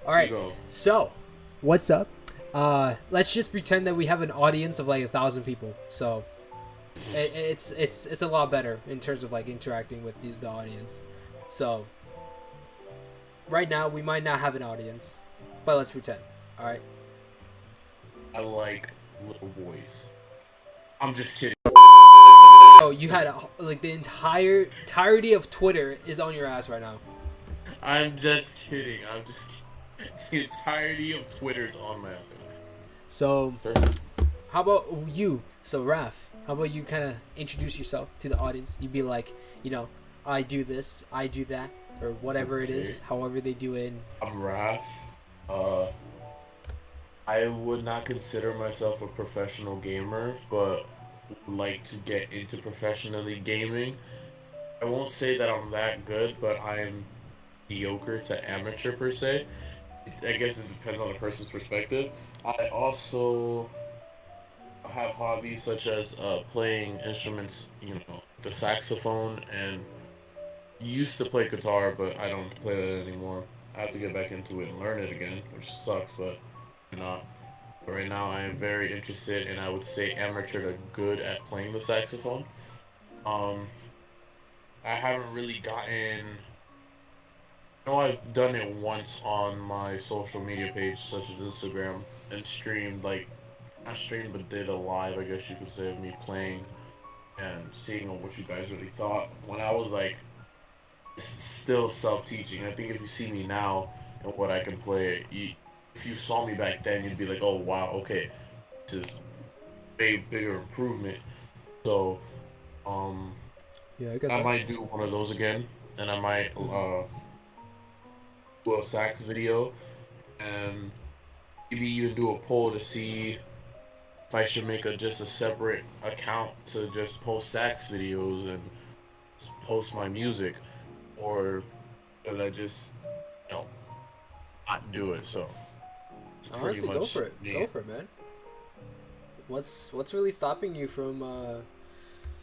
All You right. go. So, what's up? Let's just pretend that we have an audience of like 1,000 people. So, it's a lot better in terms of like interacting with the audience. So, right now we might not have an audience, but let's pretend. All right. I like little boys. I'm just kidding. Oh, you had like the entirety of Twitter is on your ass right now. I'm just kidding. The entirety of Twitter's on my ass. So, Sure. how about you? So, Raph, how about you kind of introduce yourself to the audience? You'd be like, I do this, I do that, or whatever it Okay. is, however they do it. I'm Raph. Uh, I would not consider myself a professional gamer, but would like to get into professionally gaming. I won't say that I'm that good, but I'm mediocre to amateur per se. I guess it depends on the person's perspective. I also have hobbies such as playing instruments, the saxophone, and used to play guitar, but I don't play that anymore. I have to get back into it and learn it again, which sucks, but not. But right now, I am very interested, and I would say amateur to good at playing the saxophone. Um, I haven't really gotten. I know I've done it once on my social media page, such as Instagram, and streamed like not streamed, but did a live, I guess you could say, of me playing and seeing what you guys really thought. When I was like still self-teaching, I think if you see me now and what I can play, if you saw me back then, you'd be like, "Oh wow, okay, this is way bigger improvement." So, um, Yeah, I got I that. might do one of those again, and I might do a sax video, and maybe even do a poll to see if I should make just a separate account to just post sax videos and post my music, or should I just you know not do it? So it's pretty Honestly, go much for it. Go me. for it, man. What's really stopping you from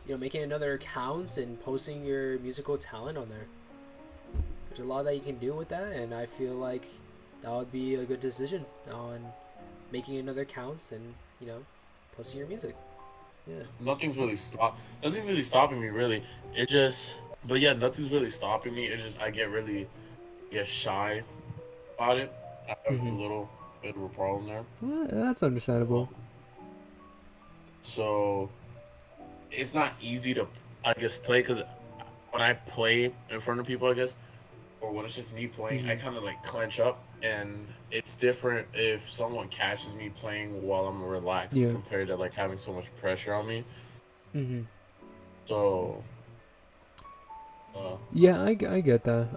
making another account and posting your musical talent on there? There's a lot that you can do with that, and I feel like that would be a good decision on making another account and posting your music. Yeah. Nothing's really stopping me really. It just but yeah, nothing's really stopping me. It just I get shy about it. I have a Mm-hmm. little bit of a problem there. Well, that's understandable. Um, so it's not easy to I guess play because when I play in front of people, I guess, or when it's just me playing, I Mm-hmm. kind of like clench up, and it's different if someone catches me playing while I'm relaxed Yeah. compared to like having so much pressure on me. Mm-hmm. So, uh, Yeah, I get that.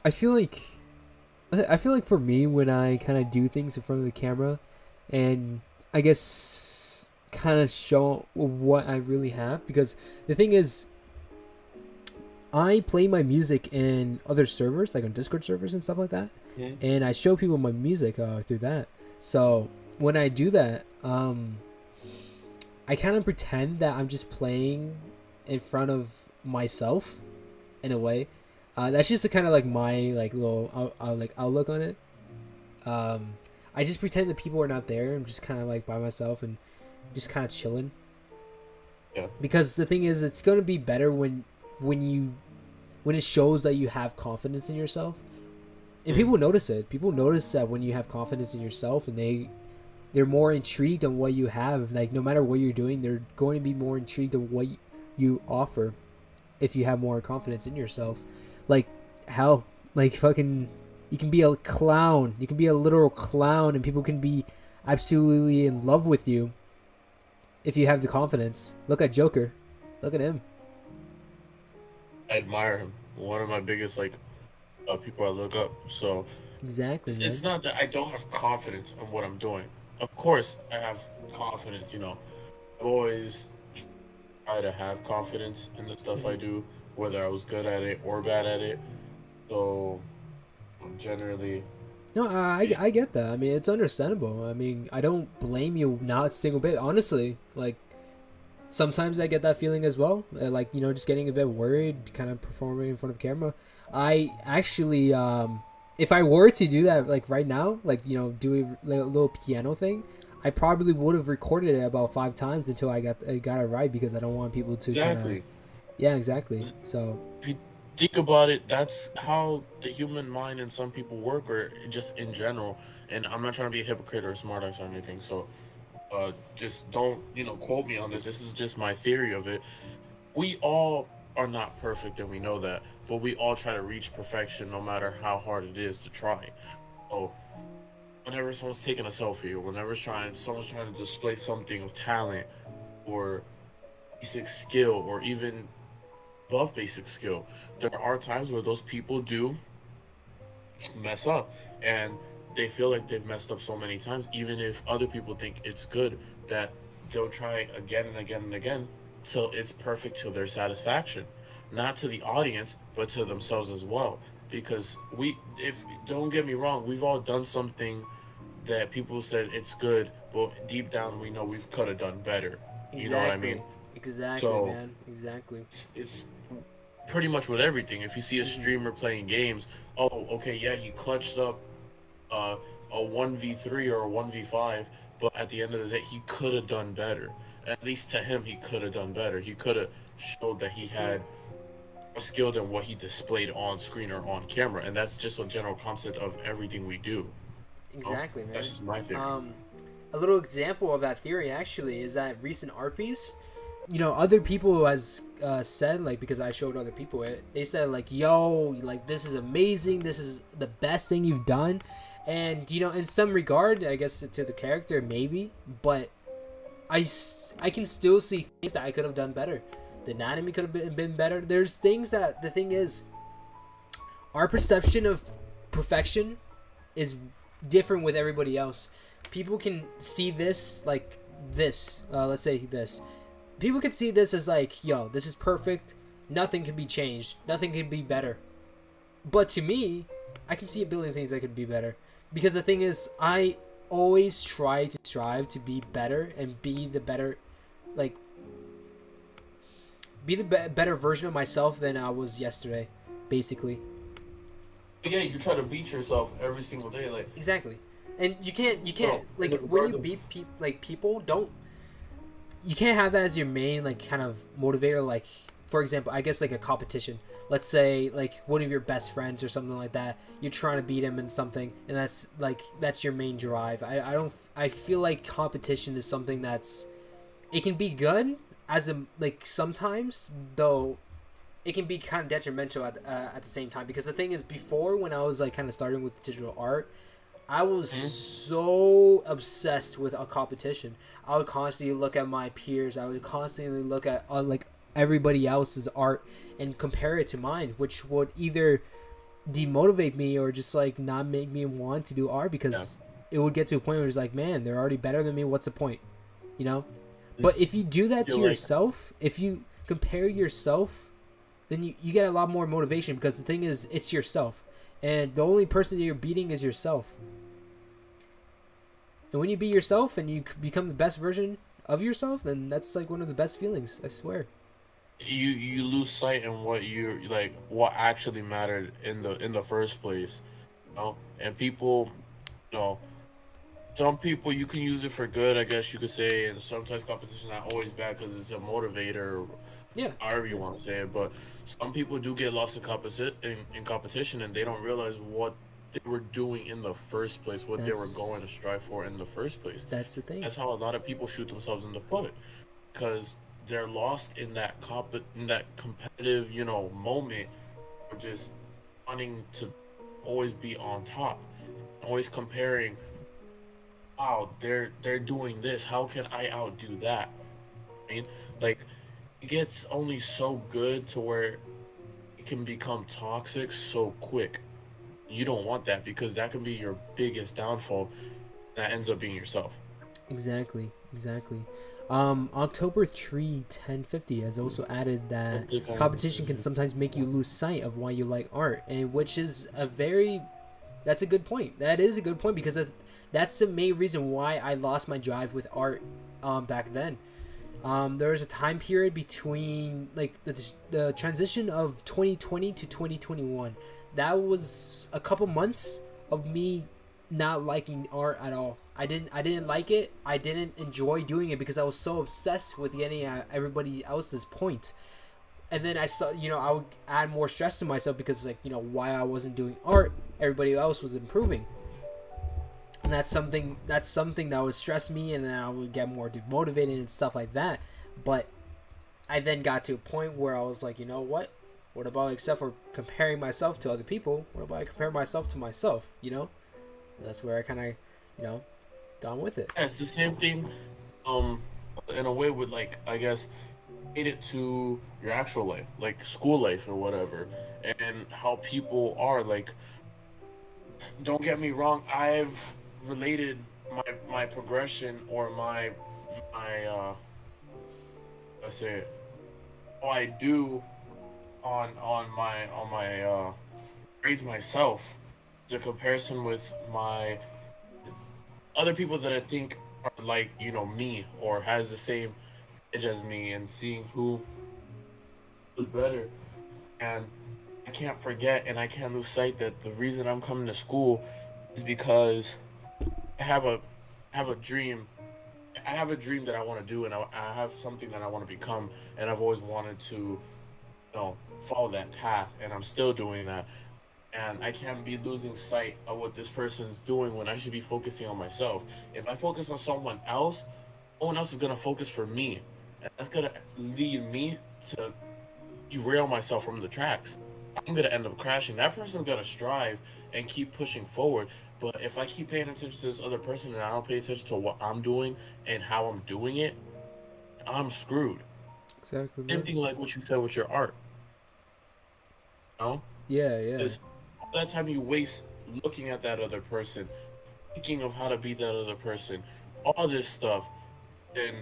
I feel like I feel like for me when I kind of do things in front of the camera, and I guess kind of show what I really have, because the thing is I play my music in other servers, like on Discord servers and stuff like that, Mhm. and I show people my music through that. So when I do that, I kind of pretend that I'm just playing in front of myself in a way. That's just the kind of like my like little like outlook on it. Um, I just pretend that people are not there. I'm just kind of like by myself and just kind of chilling. Yeah. Because the thing is, it's gonna be better when you when it shows that you have confidence in yourself, and Mhm. people notice it. People notice that when you have confidence in yourself, and they're more intrigued on what you have. Like no matter what you're doing, they're going to be more intrigued on what you offer if you have more confidence in yourself. Like hell, like fucking, you can be a clown. You can be a literal clown, and people can be absolutely in love with you if you have the confidence. Look at Joker. Look at him. I admire him. One of my biggest like people I look up. So Exactly, it's man. not that I don't have confidence in what I'm doing. Of course, I have confidence. I've always try to have confidence in the stuff I Mm-hmm. do, whether I was good at it or bad at it. So generally, No, I get that. I mean, it's understandable. I mean, I don't blame you not a single bit. Honestly, like sometimes I get that feeling as well. Like just getting a bit worried, kind of performing in front of camera. I actually if I were to do that like right now, like do a little piano thing, I probably would have recorded it about 5 times until I got it right because I don't want people to kind of. Exactly. Yeah, exactly. So If you think about it, that's how the human mind and some people work, or just in general. And I'm not trying to be a hypocrite or a smartass or anything, so just don't quote me on this. This is just my theory of it. We all are not perfect, and we know that, but we all try to reach perfection, no matter how hard it is to try. So whenever someone's taking a selfie, or whenever someone's trying to display something of talent or basic skill, or even above basic skill, there are times where those people do mess up, and they feel like they've messed up so many times, even if other people think it's good, that they'll try again and again and again till it's perfect to their satisfaction, not to the audience but to themselves as well. Because if don't get me wrong, we've all done something that people said it's good, but deep down we know we could have done better. You know what I mean? exactly, exactly, So man, exactly. it's pretty much with everything. If you see a Hmm. streamer playing games, oh, okay, yeah, he clutched up uh, a 1v3 or a 1v5, but at the end of the day, he could have done better. At least to him, he could have done better. He could have showed that he had more skill than what he displayed on screen or on camera. And that's just a general concept of everything we do. Oh, Exactly, man. that's just my theory. Um, a little example of that theory actually is that recent art piece. Other people has said, like, because I showed other people it, they said like, "Yo, like this is amazing. This is the best thing you've done," and in some regard, I guess to the character maybe, but I can still see things that I could have done better. The anatomy could have been better. There's things that the thing is, our perception of perfection is different with everybody else. People can see this like this. Let's say this. People can see this as like, yo, this is perfect. Nothing can be changed. Nothing can be better. But to me, I can see a billion things that could be better. Because the thing is, I always try to strive to be better and be the better, like, be the better version of myself than I was yesterday, basically. But yeah, you try to beat yourself every single day, like, Exactly. And you can't bro, in like the when regard you of beat people don't, you can't have that as your main like kind of motivator. Like, for example, I guess like a competition, let's say like one of your best friends or something like that, you're trying to beat him in something, and that's your main drive. I feel like competition is something that's, it can be good as a, like, sometimes though it can be kind of detrimental at the same time, because the thing is, before, when I was like kind of starting with digital art, I was so obsessed with a competition. I would constantly look at my peers. I would constantly look at like everybody else's art and compare it to mine, which would either demotivate me or just like not make me want to do art, yeah, because it would get to a point where it's like, man, they're already better than me. What's the point? You know? But if you do that feel to like yourself, if you compare yourself, then you get a lot more motivation, because the thing is, it's yourself. And the only person that you're beating is yourself. And when you beat yourself and you become the best version of yourself, then that's like one of the best feelings. I swear. you lose sight in what you like, what actually mattered in the first place, and people, you know some people, you can use it for good, I guess you could say, and sometimes competition not always bad because it's a motivator, Yeah. however you Yeah. want to say it. But some people do get lost in competition, and they don't realize what they were doing in the first place, what they were going to That's strive for in the first place. that's the thing. That's how a lot of people shoot themselves in the foot, because they're lost in that competitive, moment, of just wanting to always be on top, always comparing. Wow, they're doing this. How can I outdo that? I mean, like, it gets only so good to where it can become toxic so quick. You don't want that, because that can be your biggest downfall. That ends up being yourself. Exactly. Exactly. October 3 1050 has also added I that think I competition can sometimes make you lose sight of why you like art, and which is a very, that's a good point. That is a good point, because that's the main reason why I lost my drive with art back then. There was a time period between like the transition of 2020 to 2021. that was a couple months of me not liking art at all. I didn't like it. I didn't enjoy doing it because I was so obsessed with getting at everybody else's point. And then I saw, I would add more stress to myself because, like, while I wasn't doing art, everybody else was improving. And that's something that would stress me, and then I would get more demotivated and stuff like that. But I then got to a point where I was like, you know what about, except for comparing myself to other people, what about I compare myself to myself? And that's where I kind of, gone with it. Yeah, it's the same thing, um, in a way with, like, I guess, relate it to your actual life, like school life or whatever, and how people are. Like, don't get me wrong, I've related my progression or my let's say how I do on my grades myself, the comparison with my other people that I think are like, me, or has the same age as me, and seeing who is better. And I can't forget and I can't lose sight that the reason I'm coming to school is because I have a dream. I have a dream that I want to do, and I have something that I want to become, and I've always wanted to, follow that path, and I'm still doing that. And I can't be losing sight of what this person's doing when I should be focusing on myself. If I focus on someone else, no one else is gonna focus for me, and that's gonna lead me to derail myself from the tracks. I'm gonna end up crashing. That person's gonna strive and keep pushing forward. But if I keep paying attention to this other person and I don't pay attention to what I'm doing and how I'm doing it, I'm screwed. Exactly, Same man. thing like what you said with your art. You know? Yeah, yeah. Is all that time you waste looking at that other person, thinking of how to be that other person, all this stuff, then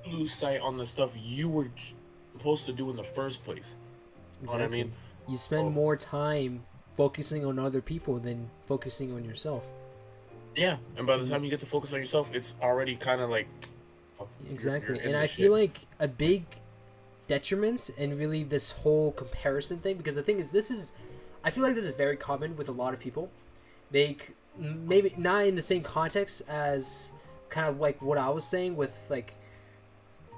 you lose sight on the stuff you were supposed to do in the first place. You know what I Exactly. mean? You spend Oh, more time focusing on other people than focusing on yourself. yeah, and by the And time you get to focus on yourself, it's already kind of like, you're exactly. in And the I feel shit. like a big detriment and really this whole comparison thing, because the thing is, I feel like this is very common with a lot of people. Maybe not in the same context as kind of like what I was saying with, like,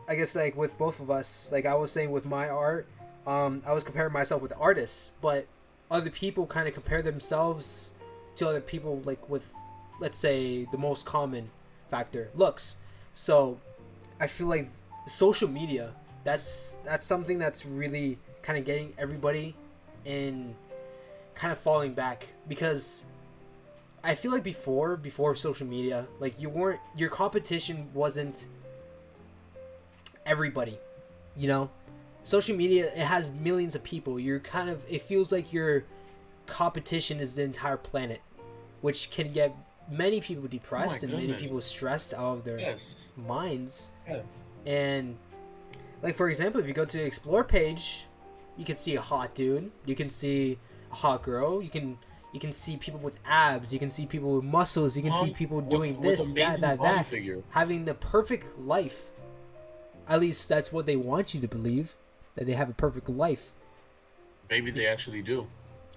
I guess, like with both of us, like I was saying with my art, I was comparing myself with artists, but other people kind of compare themselves to other people, like with, let's say, the most common factor, looks. So I feel like social media, that's something that's really kind of getting everybody in kind of falling back, because I feel like before social media, like your competition wasn't everybody, you know. Social media, it has millions of people. It feels like your competition is the entire planet, which can get many people Oh my depressed and many goodness. people stressed out of their Yes. minds. Yes. And, like, for example, if you go to the explore page, you can see a hot dude, you can see a hot girl, you can see people with abs, you can see people with muscles, you can see people doing With this, that, amazing that, body that, figure. having the perfect life. At least that's what they want you to believe, that they have a perfect life. Maybe they actually do.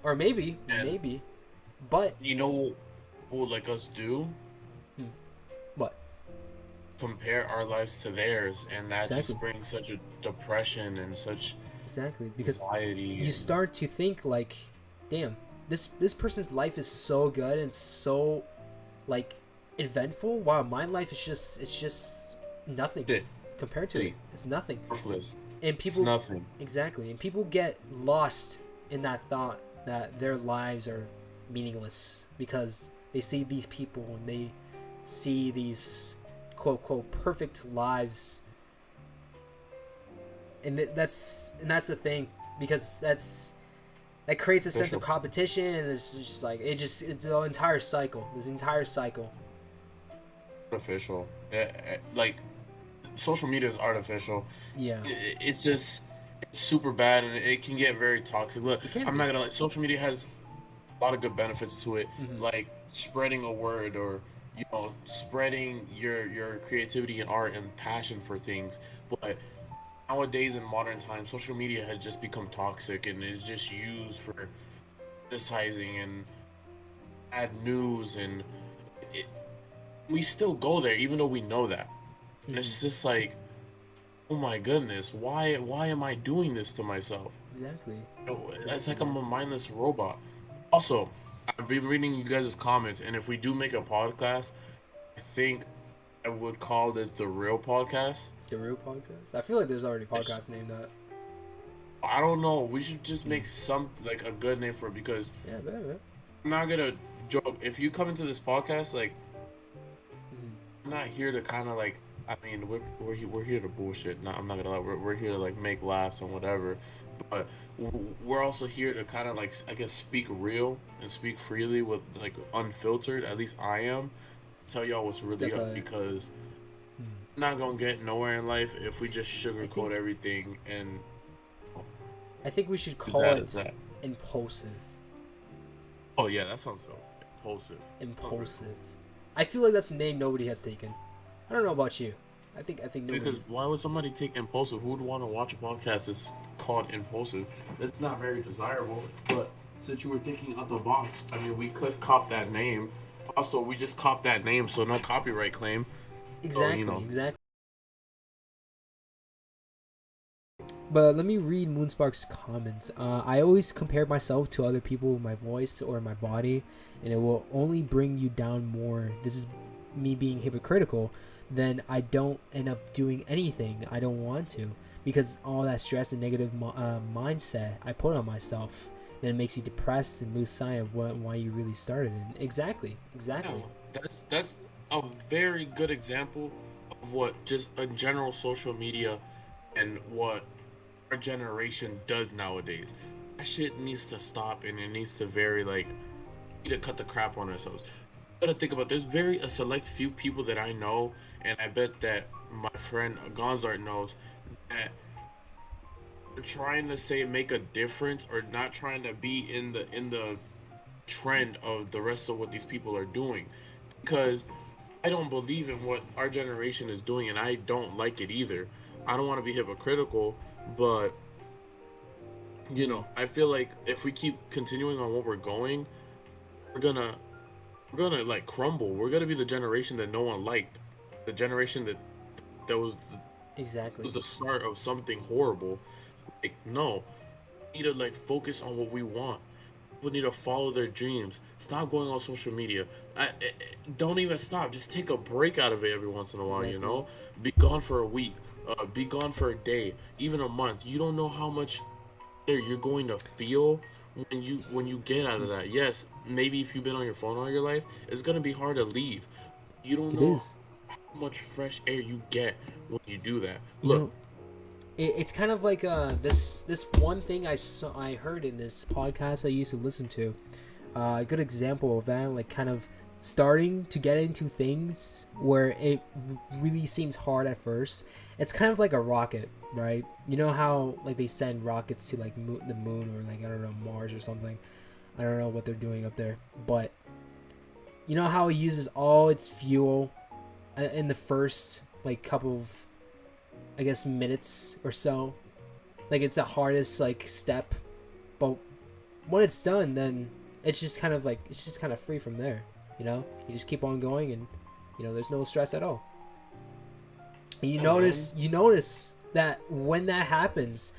Or maybe, And maybe. But you know what like us do? what? Compare our lives to theirs, and that Exactly. just brings such a depression and such Exactly. Because anxiety. you And start to think like, damn, this person's life is so good and so, like, eventful. Wow, my life is just nothing shit, compared to it. shitty, It's nothing. worthless. And It's people, nothing. exactly, and people get lost in that thought that their lives are meaningless because they see these people and they see these quote quote perfect lives, and that's the thing, because that creates a sense of Official. competition, and it's just like it's the entire cycle. This entire cycle. Artificial. Like, social media is artificial. Yeah, It's just, it's super bad, and it can get very toxic. Look, it can I'm be. not gonna lie. Social media has a lot of good benefits to it, Hmm. like spreading a word, or spreading your creativity and art and passion for things. But nowadays in modern times, social media has just become toxic and is just used for criticizing and bad news, and it, we still go there even though we know that. And Mm-hmm. it's just like, oh my goodness, why am I doing this to myself? Exactly. It's Exactly, like I'm man. a mindless robot. Also, I've been reading you guys' comments, and if we do make a podcast, I think I would call it the real podcast. The real podcast. I feel like there's already It's, podcasts named that. I don't know. We should just make some like a good name for it, because Yeah, man. I'm not gonna joke. If you come into this podcast, like, Mm-hmm. I'm not here to kind of like. I mean, we're here to bullshit. Not, I'm not gonna lie. We're here to like make laughs and whatever, but we're also here to kind of like, I guess, speak real and speak freely with like unfiltered. At least I am. Tell y'all what's really up, Definitely. because Hmm. we're not gonna get nowhere in life if we just I sugarcoat think everything and I think we should is call that is it that. impulsive. Oh yeah, that sounds so impulsive. Perfect. Impulsive. I feel like that's a name nobody has taken. I don't know about you. I think Because nobody's. why would somebody take impulsive? Who would want to watch a podcast that's called impulsive? It's not very desirable. But since you were thinking out the box, I mean, we could cop that name. Also, we just cop that name, so no copyright claim. So Exactly. Exactly. But let me read Moonspark's comments. I always compare myself to other people with my voice or my body, and it will only bring you down more. This is me being hypocritical. Then I don't end up doing anything I don't want to, because all that stress and negative mindset I put on myself, then it makes you depressed and lose sight of why you really started. And exactly, yeah, exactly. that's a very good example of what just a general social media and what our generation does nowadays. That shit needs to stop, and it needs to very like need to cut the crap on ourselves. You gotta think about, there's very a select few people that I know, and I bet that my friend Gonzart knows, that are trying to say make a difference, or not trying to be in the trend of the rest of what these people are doing, because I don't believe in what our generation is doing, and I don't like it either. I don't want to be hypocritical, but Mm, I feel like if we keep continuing on what we're going, we're gonna we're gonna like crumble. We're gonna be the generation that no one liked, the generation that was exactly. the start of something horrible. Like, no, we need to like focus on what we want. People need to follow their dreams. Stop going on social media. Don't even stop. Just take a break out of it every once in a while. Exactly. Be gone for a week. Be gone for a day, even a month. You don't know how much better you're going to feel when you get out of Mm, that. Yes, maybe if you've been on your phone all your life, it's gonna be hard to leave. You don't it know is. how much fresh air you get when you do that. You Look, know, it's kind of like this one thing I heard in this podcast I used to listen to. A good example of that, like kind of starting to get into things where it really seems hard at first. It's kind of like a rocket, right? You know how like they send rockets to like the moon, or like I don't know, Mars or something. I don't know what they're doing up there, but you know how it uses all its fuel in the first like couple of, I guess, minutes or so. Like it's the hardest like step, but when it's done, then it's just kind of free from there. You just keep on going, and there's no stress at all. And you yeah, man. notice that when that happens,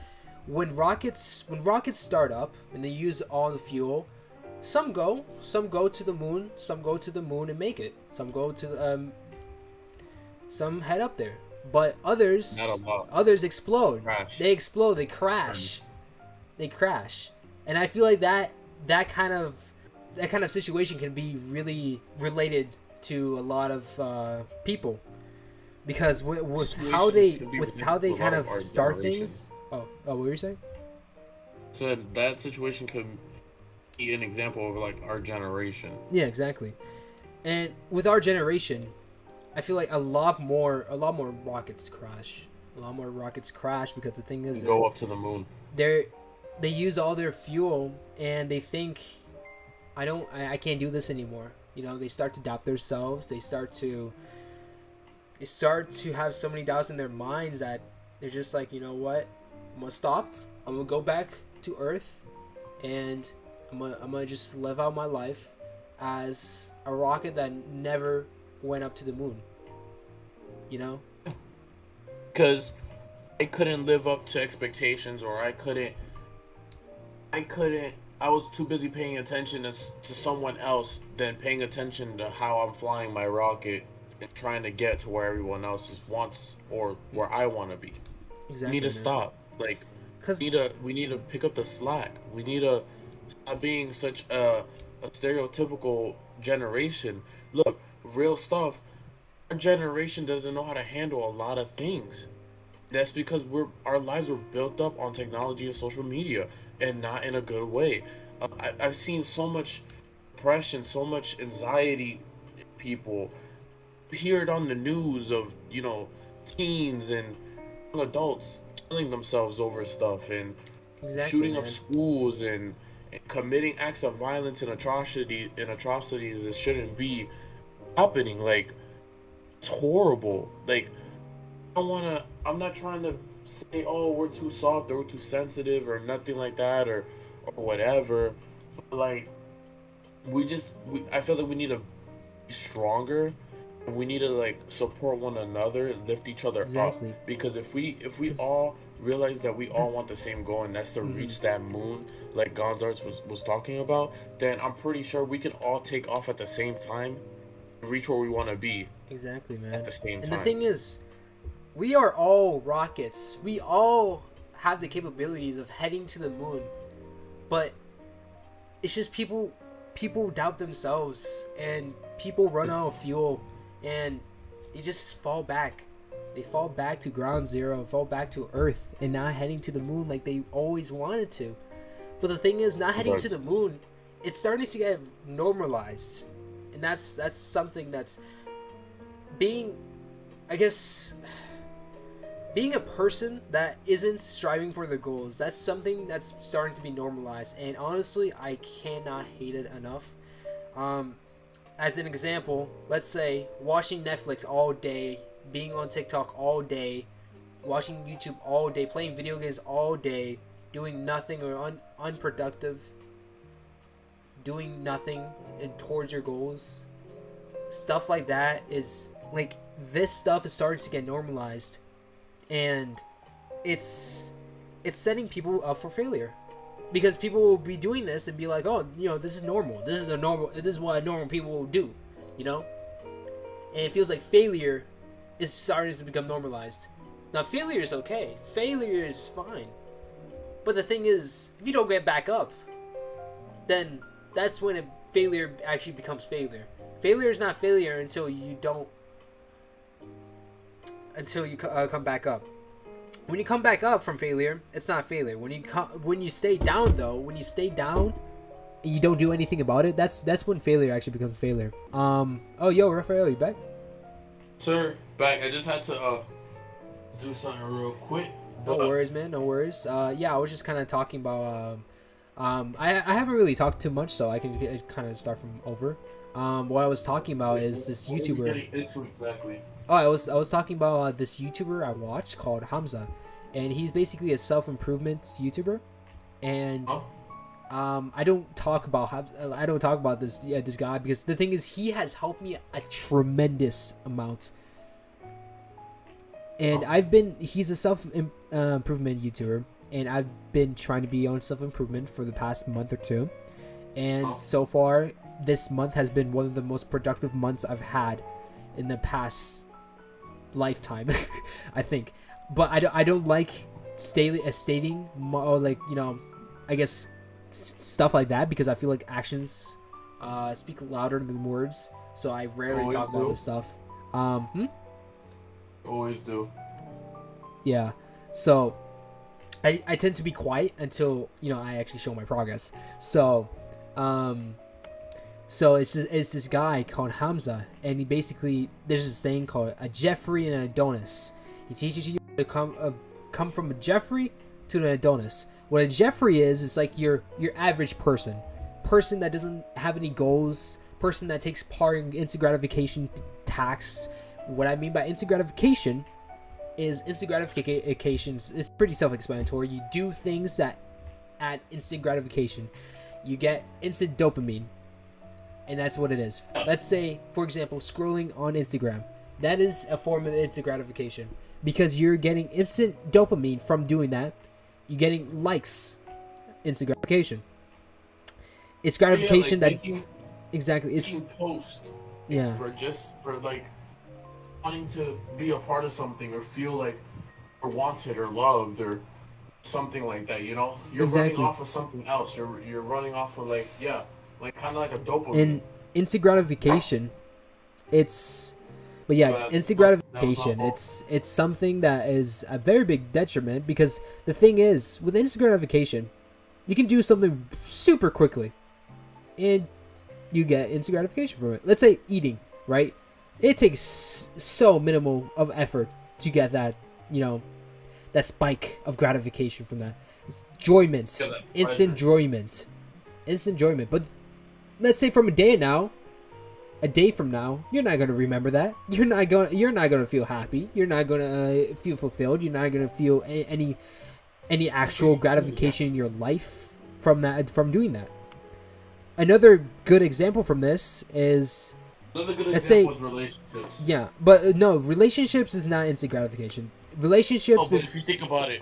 when rockets start up and they use all the fuel, some go to the moon, some go to the moon and make it. Some head up there, but Not a others lot. others explode. Crash. They explode. They Friend. crash. They crash. And I feel like that kind of that kind of situation can be really related to a lot of people, because Situation can be with related how they to a lot kind of of our start generation. things. What were you saying? So that situation could be an example of like our generation. Yeah, exactly. And with our generation, I feel like a lot more rockets crash. A lot more rockets crash because the thing is, Go up to the moon. they're they use all their fuel, and they think, I can't do this anymore. They start to doubt themselves. They start to have so many doubts in their minds that They're just like, you know what? I'm gonna stop. I'm gonna go back to Earth, and I'm gonna just live out my life as a rocket that never went up to the moon. You know? Because I couldn't live up to expectations, or I was too busy paying attention to someone else than paying attention to how I'm flying my rocket and trying to get to where everyone else wants, or where I want to be. Exactly. We need to man. stop. Like, Cause we need to pick up the slack. We need to stop being such a stereotypical generation. Look, real stuff. Our generation doesn't know how to handle a lot of things. That's because our lives were built up on technology and social media, and not in a good way. I've seen so much depression, so much anxiety in people. You hear it on the news of, teens and young adults killing themselves over stuff, and exactly, shooting man. up schools, and committing acts of violence and atrocities that shouldn't be happening. Like, it's horrible. Like, I'm not trying to say, oh, we're too soft or we're too sensitive or nothing like that, or whatever. But, like, I feel like we need to be stronger, and we need to, like, support one another, lift each other Exactly. up. Because if we all realize that we all want the same goal, and that's to reach that moon, like Gonzarts was talking about, then I'm pretty sure we can all take off at the same time and reach where we want to be. Exactly, man. At the same and time. the thing is, we are all rockets. We all have the capabilities of heading to the moon, but it's just people doubt themselves, and people run out of fuel, and they just fall back. They fall back to ground zero, fall back to Earth, and not heading to the moon like they always wanted to. But the thing is, not heading to the moon, it's starting to get normalized, and that's something that's being, I guess, being a person that isn't striving for the goals. That's something that's starting to be normalized, and honestly, I cannot hate it enough. As an example, let's say watching Netflix all day, being on TikTok all day, watching YouTube all day, playing video games all day, doing nothing or unproductive, doing nothing towards your goals. Stuff like that is like, this stuff is starting to get normalized, and it's setting people up for failure, because people will be doing this and be like, oh, this is normal. This is what normal people will do, and it feels like failure is starting to become normalized. Now, failure is okay. Failure is fine. But the thing is, if you don't get back up, then that's when failure actually becomes failure. Failure is not failure until you come back up. When you come back up from failure, it's not failure. When you stay down, though, and you don't do anything about it, that's when failure actually becomes failure. Oh, yo, Raphael, you back? Sir, back. I just had to do something real quick. No worries, man. No worries. Yeah, I was just kind of talking about. I haven't really talked too much, so I can kind of start from over. What I was talking about is this YouTuber. Exactly. Oh, I was talking about this YouTuber I watched called Hamza, and he's basically a self-improvement YouTuber, and I don't talk about this guy, because the thing is, he has helped me a tremendous amount. And he's a self-improvement YouTuber, and I've been trying to be on self-improvement for the past month or two, and so far this month has been one of the most productive months I've had in the past lifetime. I think. But I don't like stating or, like, I guess stuff like that, because I feel like actions speak louder than words, so I rarely talk about this stuff. Always do. Yeah, so I tend to be quiet until I actually show my progress. So it's this guy called Hamza, and he basically, there's this thing called a Jeffrey and an Adonis. He teaches you to come from a Jeffrey to an Adonis. What a Jeffrey is like your average person that doesn't have any goals, person that takes part in instant gratification tasks. What I mean by instant gratification is instant gratifications. It's pretty self-explanatory. You do things that add instant gratification. You get instant dopamine, and that's what it is. Let's say, for example, scrolling on Instagram. That is a form of instant gratification because you're getting instant dopamine from doing that. You're getting likes, instant gratification. It's gratification that exactly it's post for like wanting to be a part of something or feel like or wanted or loved or something like that. You know, you're running off of something else. You're running off of like kind of like a dopamine. In instant gratification, it's. But yeah, instant gratification, it's something that is a very big detriment because the thing is, with instant gratification, you can do something super quickly and you get instant gratification from it. Let's say eating, right? It takes so minimal of effort to get that, that spike of gratification from that. It's enjoyment, instant enjoyment. But let's say from a day from now, you're not gonna remember that. You're not gonna feel happy. You're not gonna feel fulfilled. You're not gonna feel any actual gratification in your life from doing that. Another good example from this is, let's say, relationships. Yeah, but no, relationships is not instant gratification. Relationships is. If you think about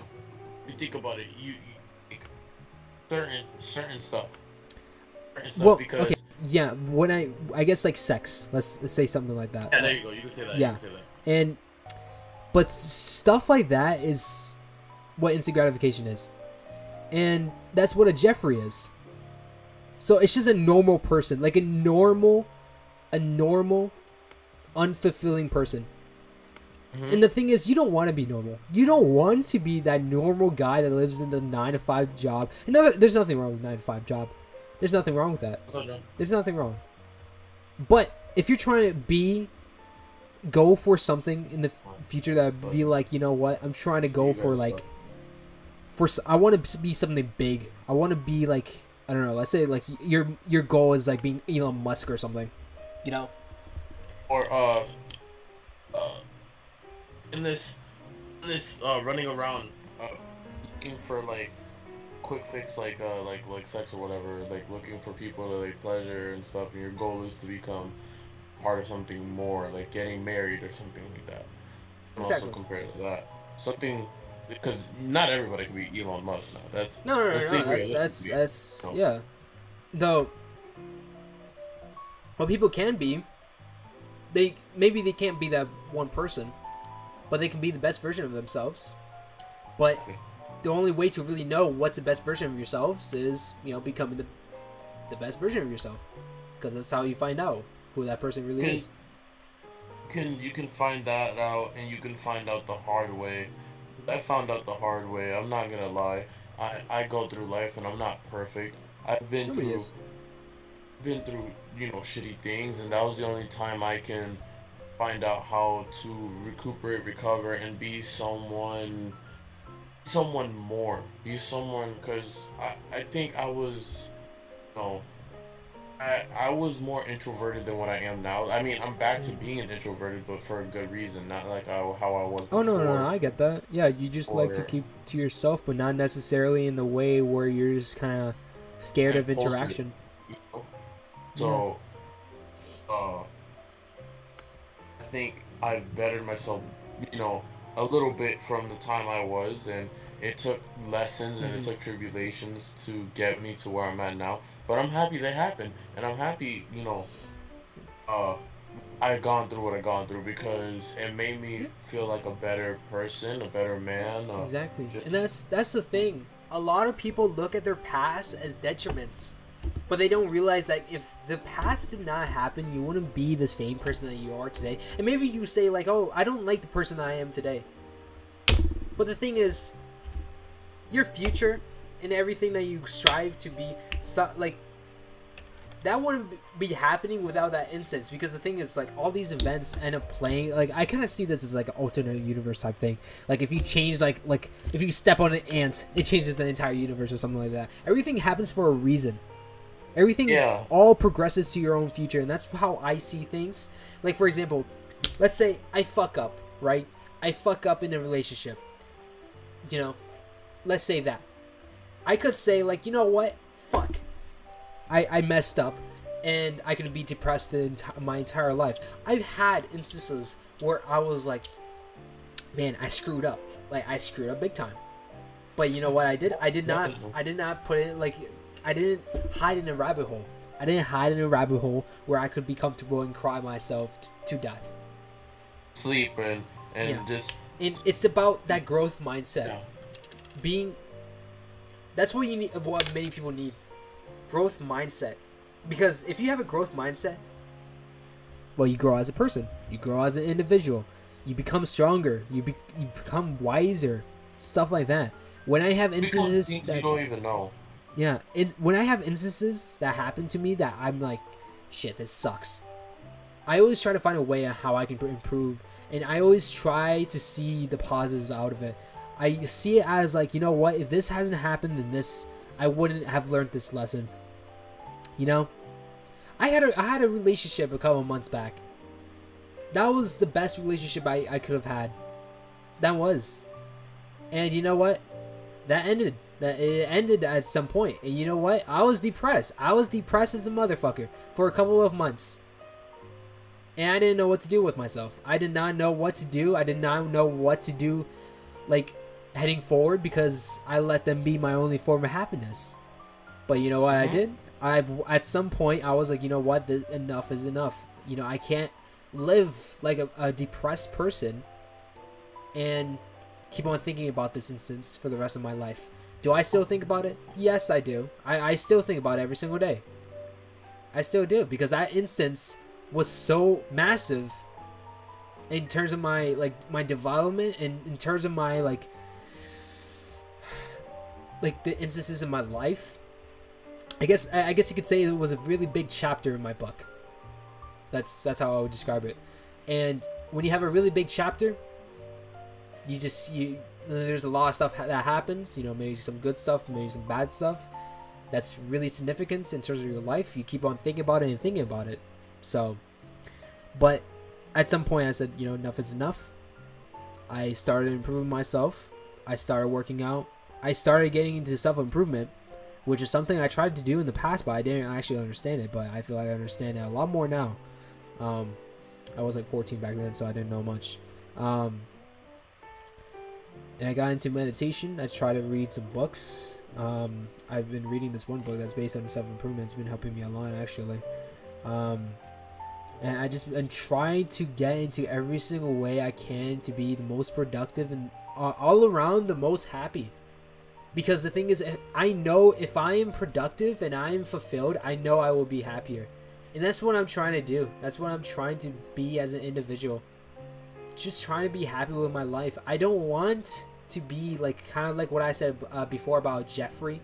it, you certain stuff. Because okay, yeah. When I guess like sex. Let's say something like that. Yeah, there you go. You can say that. Yeah, but stuff like that is what instant gratification is, and that's what a Jeffrey is. So it's just a normal person, like a normal, unfulfilling person. Mm-hmm. And the thing is, you don't want to be normal. You don't want to be that normal guy that lives in the 9-to-5 job. There's nothing wrong with 9-to-5 job. There's nothing wrong with that. There's nothing wrong. But if you're trying to go for something in the future that would be like, you know what, I'm trying to go for like, I want to be something big. I want to be like, I don't know, let's say like your goal is like being Elon Musk or something, Or in this running around looking for like quick fix like sex or whatever, like looking for people to like pleasure and stuff, and your goal is to become part of something more, like getting married or something like that. And also compare to that something, because not everybody can be Elon Musk now. That's yeah. Though what people can be, maybe they can't be that one person, but they can be the best version of themselves. But the only way to really know what's the best version of yourselves is, becoming the best version of yourself, because that's how you find out who that person really is. You can find that out, and you can find out the hard way. I found out the hard way. I'm not gonna lie. I go through life and I'm not perfect. I've been through shitty things, and that was the only time I can find out how to recuperate, recover, and be someone more. Be someone, because I think I was, I was more introverted than what I am now. I mean, I'm back to being introverted, but for a good reason, not like how I was before. Oh, no, I get that. Yeah, you just like to keep to yourself, but not necessarily in the way where you're just kind of scared of interaction. So, I think I've bettered myself, a little bit from the time I was, and it took lessons and it took tribulations to get me to where I'm at now. But I'm happy they happened, and I'm happy, I've gone through what I've gone through, because it made me feel like a better person, a better man. Exactly. And that's the thing. A lot of people look at their past as detriments, but they don't realize that if the past did not happen, you wouldn't be the same person that you are today. And maybe you say like, oh, I don't like the person I am today. But the thing is, your future and everything that you strive to be, that wouldn't be happening without that instance. Because the thing is, like, all these events end up playing, like, I kind of see this as like an alternate universe type thing. Like, if you change, like if you step on an ant, it changes the entire universe or something like that. Everything happens for a reason. Everything all progresses to your own future, and that's how I see things. Like, for example, let's say I fuck up, right? I fuck up in a relationship, you know, let's say that. I could say, like, you know what? Fuck. I messed up and I could be depressed my entire life. I've had instances where I was like, man, I screwed up. Like, I screwed up big time. But you know what I did? I did not put it, like, I didn't hide in a rabbit hole. I didn't hide in a rabbit hole where I could be comfortable and cry myself to death. Sleep and just. And it's about that growth mindset. Yeah. Being. That's what you need. What many people need. Growth mindset. Because if you have a growth mindset, well, you grow as a person. You grow as an individual. You become stronger. You become wiser. Stuff like that. When I have instances that you don't even know. Yeah, when I have instances that happen to me that I'm like, shit, this sucks. I always try to find a way on how I can improve, and I always try to see the positives out of it. I see it as like, you know what, if this hasn't happened, then I wouldn't have learned this lesson. You know, I had a relationship a couple months back. That was the best relationship I could have had. That was, and you know what, that ended. That it ended at some point, and you know what? I was depressed. I was depressed as a motherfucker for a couple of months, and I didn't know what to do with myself. I did not know what to do. I did not know what to do, like, heading forward, because I let them be my only form of happiness. But you know what I did? At some point I was like, you know what? Enough is enough. You know, I can't live like a depressed person and keep on thinking about this instance for the rest of my life. Do I still think about it? Yes, I do. I still think about it every single day. I still do, because that instance was so massive in terms of my development, and in terms of my like the instances in my life. I guess you could say it was a really big chapter in my book. That's how I would describe it. And when you have a really big chapter, there's a lot of stuff that happens, you know, maybe some good stuff, maybe some bad stuff that's really significant in terms of your life. You keep on thinking about it and thinking about it. So, but at some point I said, you know, enough is enough. I started improving myself. I started working out. I started getting into self-improvement, which is something I tried to do in the past, but I didn't actually understand it. But I feel like I understand it a lot more now. I was like 14 back then, so I didn't know much. And I got into meditation. I tried to read some books. I've been reading this one book that's based on self-improvement. It's been helping me a lot, actually. And I'm trying to get into every single way I can to be the most productive and all around the most happy. Because the thing is, I know if I am productive and I am fulfilled, I know I will be happier. And that's what I'm trying to do. That's what I'm trying to be as an individual. Just trying to be happy with my life. I don't want to be like, kind of like what I said before about Jeffrey.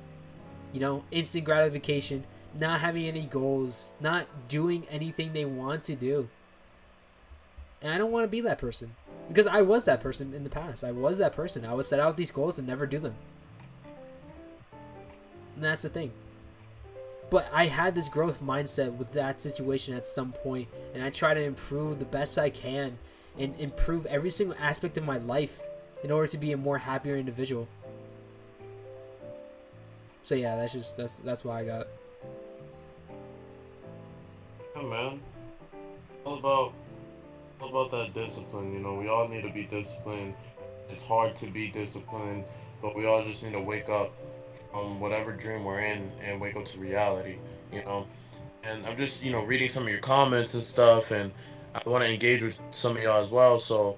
You know, instant gratification, not having any goals, not doing anything they want to do. And I don't want to be that person. Because I was that person in the past. I was that person. I would set out these goals and never do them. And that's the thing. But I had this growth mindset with that situation at some point, and I try to improve the best I can and improve every single aspect of my life in order to be a more happier individual. So yeah, that's what I got. Yeah, man. All about that discipline. You know, we all need to be disciplined. It's hard to be disciplined, but we all just need to wake up from whatever dream we're in and wake up to reality. You know, and I'm just, you know, reading some of your comments and stuff, and I want to engage with some of y'all as well. So,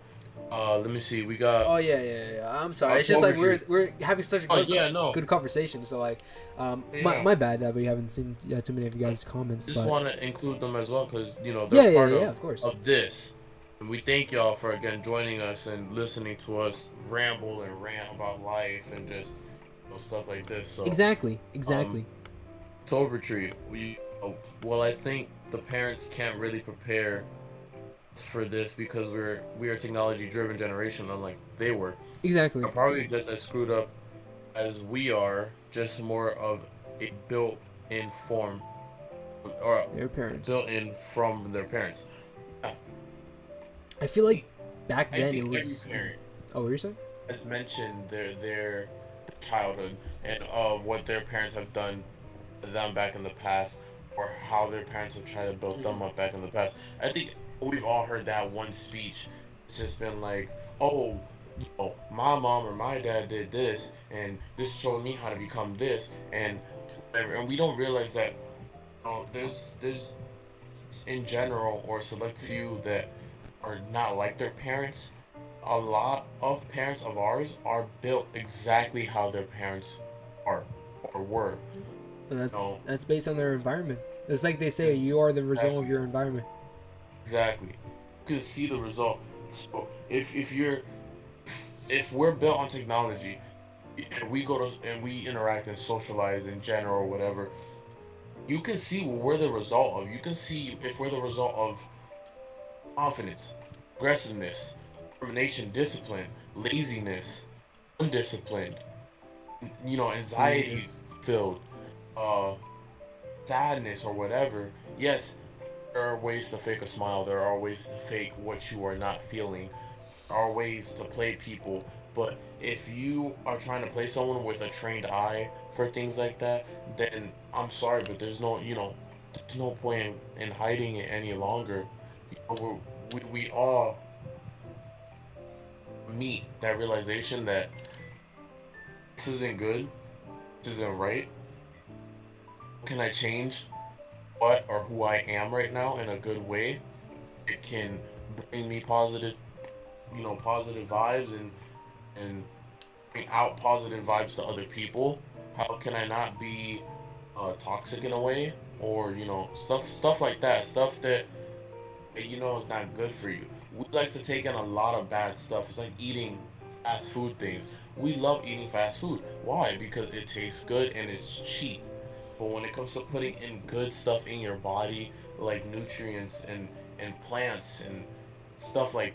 let me see. We got. Oh yeah. I'm sorry. It's just like we're having such a good conversation. So like, my bad that we haven't seen too many of you guys' comments. Just want to include them as well, because you know they're part of course. Of this. And we thank y'all for again joining us and listening to us ramble and rant about life and just, you know, stuff like this. So exactly. October tree. Well, I think the parents can't really prepare for this because we are a technology driven generation, unlike they were. Exactly. They're probably just as screwed up as we are, just more of a built-in form, or their parents built in from their parents. Yeah. I feel like back I then it think every was. parent Oh, what are you saying? has mentioned their childhood and of what their parents have done to them back in the past, or how their parents have tried to build them up back in the past. I think we've all heard that one speech. It's just been like, oh, my mom or my dad did this, and this showed me how to become this, and whatever. And we don't realize that there's in general or select few that are not like their parents. A lot of parents of ours are built exactly how their parents are or were. And No, that's based on their environment. It's like they say, you are the result of exactly, your environment. exactly. You can see the result. So if we're built on technology and we go to and we interact and socialize in general or whatever, you can see what we're the result of. You can see if we're the result of confidence, aggressiveness, determination, discipline, laziness, undisciplined, anxiety Laziness. filled, uh, sadness or whatever. Yes, there are ways to fake a smile. There are ways to fake what you are not feeling. There are ways to play people. But if you are trying to play someone with a trained eye for things like that, then I'm sorry, but there's no point in hiding it any longer. We all meet that realization that this isn't good, this isn't right. Can I change what or who I am right now in a good way? It can bring me positive vibes and bring out positive vibes to other people. How can I not be toxic in a way, or stuff like that, stuff that is not good for you. We like to take in a lot of bad stuff. It's like eating fast food things. We love eating fast food. Why? Because it tastes good and it's cheap. But when it comes to putting in good stuff in your body, like nutrients and plants and stuff like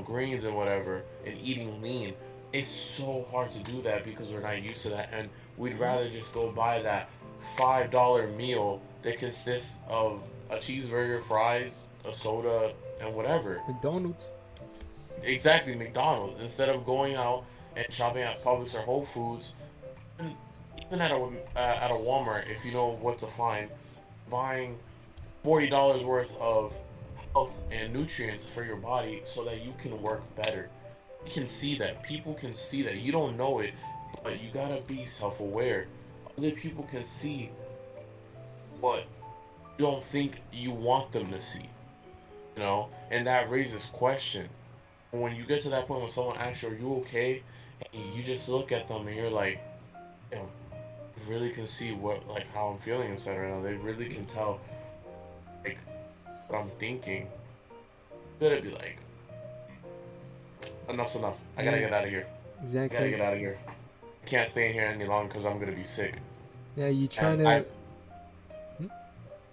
greens and whatever, and eating lean, it's so hard to do that because we're not used to that, and we'd rather just go buy that $5 meal that consists of a cheeseburger, fries, a soda, and whatever. McDonald's. Exactly, McDonald's, instead of going out and shopping at Publix or Whole Foods, and even at a Walmart, if you know what to find, buying $40 worth of health and nutrients for your body so that you can work better. You can see that. People can see that. You don't know it, but you gotta be self-aware. Other people can see what you don't think you want them to see. And that raises question. When you get to that point when someone asks you, "Are you okay?" and you just look at them and you're like, "Damn, they really can see how I'm feeling inside right now. They really can tell like what I'm thinking." You gotta be like, enough's enough. I gotta Yeah, get out of here. I gotta exactly. get out of here. I can't stay in here any longer because I'm gonna be sick. Yeah, you trying And I to. Hmm?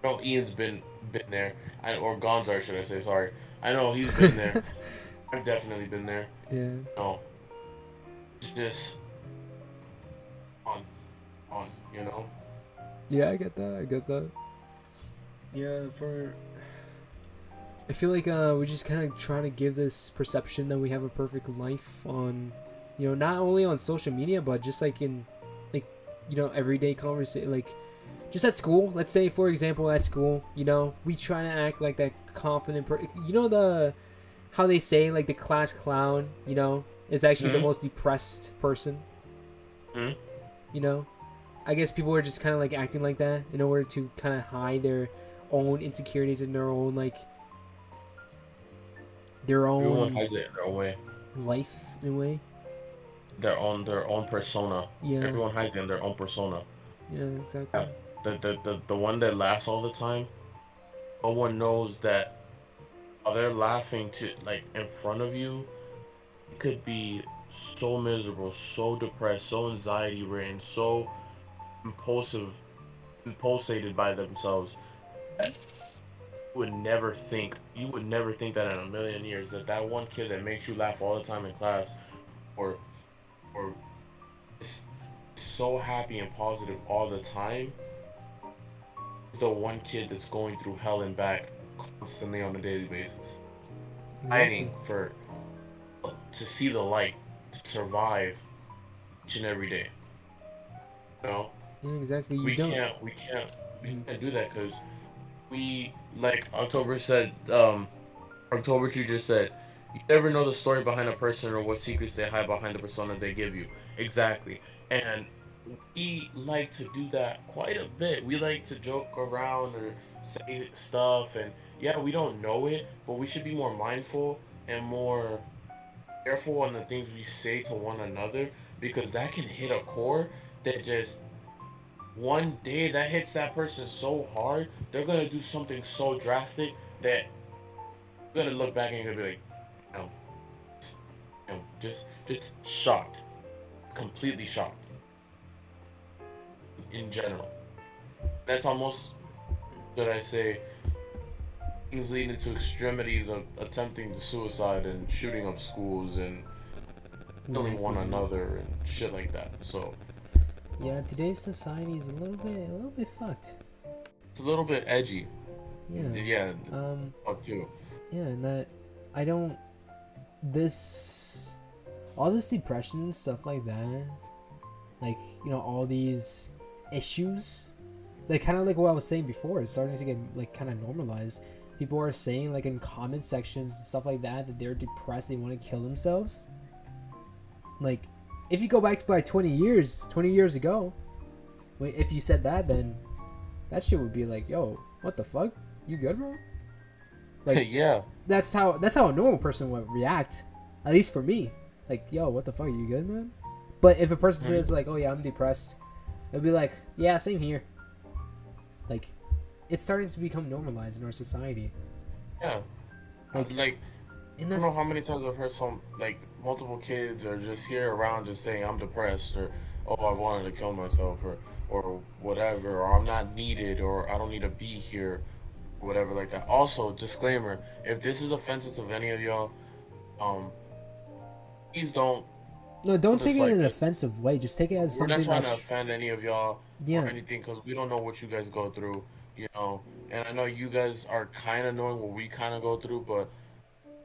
know Ian's been there, or Gonzar, should I say? Sorry. I know he's been there. I've definitely been there. Yeah. No, it's just on, on. You know. Yeah, I get that. I get that. Yeah, for I feel like we're just kind of trying to give this perception that we have a perfect life on, not only on social media, but just like in, like, everyday conversation, like, just at school. Let's say, for example, at school, we try to act like that confident. How they say like the class clown, is actually the Hmm. most depressed person. Hmm. You know, I guess people are just kind of like acting like that in order to kind of hide their own insecurities and their own their Everyone own hides it in their own way. life in a way. Their own persona. Yeah, Everyone hides it in their own persona. yeah, exactly. Yeah. The one that laughs all the time. No one knows that while they're laughing to like in front of you, it could be so miserable, so depressed, so anxiety ridden, so impulsive, impulsated by themselves. That you would never think that in a million years that one kid that makes you laugh all the time in class, or or is so happy and positive all the time, is the one kid that's going through hell and back constantly on a daily basis, Exactly. fighting for to see the light, to survive each and every day. You know, Yeah, exactly. You we don't. can't we can't we Mhm. can't do that because we like October said. October Tree just said, "You never know the story behind a person or what secrets they hide behind the persona they give you." Exactly, and we like to do that quite a bit. We like to joke around or say stuff, and yeah, we don't know it, but we should be more mindful and more careful on the things we say to one another because that can hit a core that just one day that hits that person so hard, they're gonna do something so drastic that you're gonna look back and you're gonna be like, no, no, just shocked, completely shocked in general. That's almost, should I say, things leading to extremities of attempting to suicide and shooting up schools and killing Exactly, one man. another and shit like that. So Yeah, today's society is a little bit fucked. it's a little bit edgy. Yeah. Yeah, Um. fuck too. Yeah, and that I don't. This all this depression and stuff like that, like all these issues, like kind of like what I was saying before, it's starting to get like kind of normalized. People are saying like in comment sections and stuff like that they're depressed, they want to kill themselves. Like, if you go back to like 20 years ago, if you said that, then that shit would be like, yo, what the fuck, you good, bro? Like, Yeah, that's how a normal person would react, at least for me. Like, yo, what the fuck, you good, man? But if a person says like, oh yeah, I'm depressed, it'll be like, yeah, same here. Like, it's starting to become normalized in our society. yeah. Like, Like and I don't know that's how many times I've heard some like multiple kids are just here around just saying I'm depressed or oh I wanted to kill myself or whatever or I'm not needed or I don't need to be here, whatever like that. Also, disclaimer: if this is offensive to any of y'all, um, please don't no, don't take just it in like an this. offensive way. Just take it as We're not something trying to that's offend any of y'all or yeah, anything because we don't know what you guys go through, you know. And I know you guys are kind of knowing what we kind of go through, but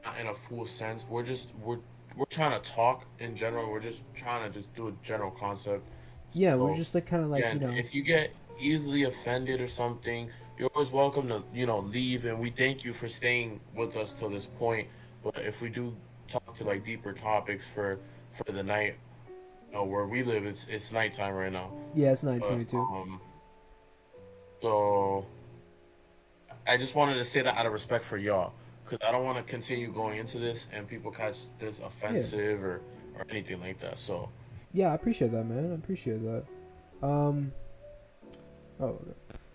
not in a full sense. We're trying to talk in general. We're just trying to just do a general concept. yeah. We're So just like kind of like again, if you get easily offended or something, you're always welcome to leave. And we thank you for staying with us till this point. But if we do talk to like deeper topics for the night, where we live, it's nighttime right now. yeah. It's nine But twenty two. so I just wanted to say that out of respect for y'all, because I don't want to continue going into this and people catch this Yeah, offensive or anything like that. So yeah. I appreciate that, man. I appreciate that. Um. Oh.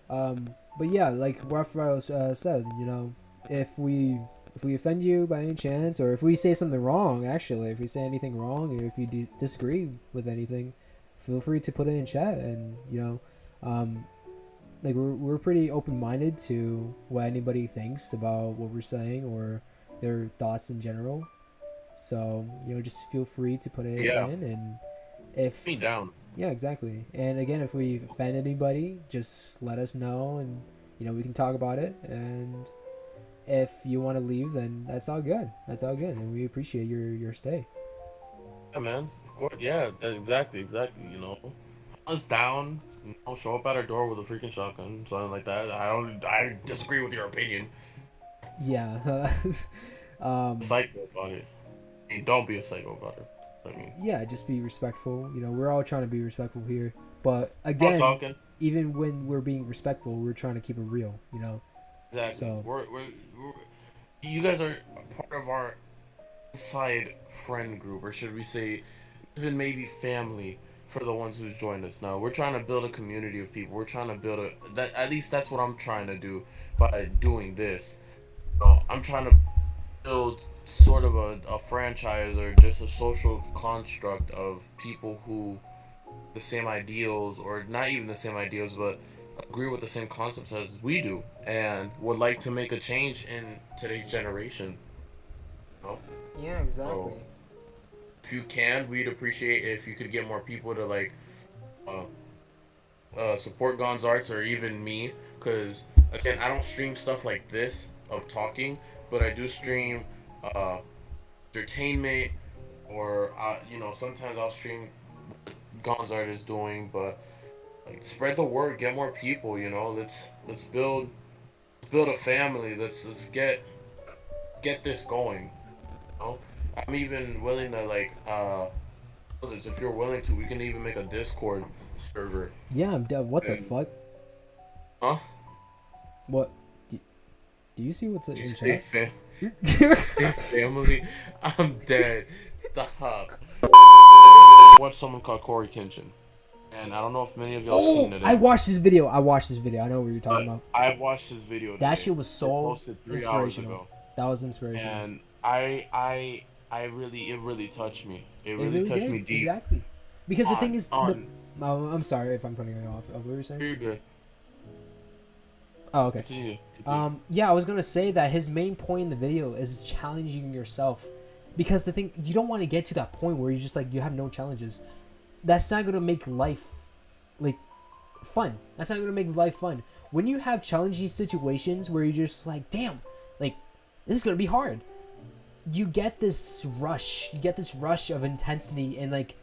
Okay. But yeah, like Raphael said, if we offend you by any chance, or if we say something wrong, actually, if we say anything wrong, or if you disagree with anything, feel free to put it in chat, and like we're pretty open minded to what anybody thinks about what we're saying or their thoughts in general. So just feel free to put it yeah, in, and me if down. yeah, exactly. And again, if we offend anybody, just let us know, and we can talk about it. And if you want to leave, then that's all good. That's all good, and we appreciate your stay. Yeah, man. Of course. Yeah, exactly, exactly. Us down. Show up at our door with a freaking shotgun, something like that. I don't. I disagree with your opinion. Yeah, um, Psycho about it. Hey, don't be a psycho about it. I mean, yeah. Just be respectful. We're all trying to be respectful here. But we're all again, talking. even when we're being respectful, we're trying to keep it real. Exactly. So We're you guys are part of our inside friend group, or should we say, even maybe family for the ones who's joined us now. We're trying to build a community of people. We're trying to build that. At least that's what I'm trying to do by doing this. I'm trying to build sort of a franchise or just a social construct of people who the same ideals, or not even the same ideals, but agree with the same concepts as we do, and would like to make a change in today's generation. You know? yeah, So exactly. if you can, we'd appreciate if you could get more people to like uh, support Gon's arts or even me, because again, I don't stream stuff like this of talking, but I do stream uh, entertainment, or sometimes I'll stream what Gonzart is doing, but like spread the word, get more people. Let's build a family. Let's get this going. Know? I'm even willing to if you're willing to, we can even make a Discord server. Yeah, I'm dead. What the And fuck? huh? What? Do you see what's Did you in say chat? Did you say family? I'm dead. Stop. Watch someone called Corey Kenshin, and I don't know if many of y'all seen Oh, it. I watched this video. I know what you're talking But about. I watched his video That today. shit was It so posted 3 hours inspirational. ago, That was inspirational. and it really touched me. It It really really touched did. me deep. Exactly. Because the thing On is, on. I'm sorry if I'm cutting you off. What were you saying? You're good. Oh, okay. Continue. Yeah, I was gonna say that his main point in the video is challenging yourself, because the thing, you don't want to get to that point where you just like you have no challenges. That's not gonna make life like fun. That's not gonna make life fun. When you have challenging situations where you're just like, damn, like this is gonna be hard. You get this rush. You get this rush of intensity, and like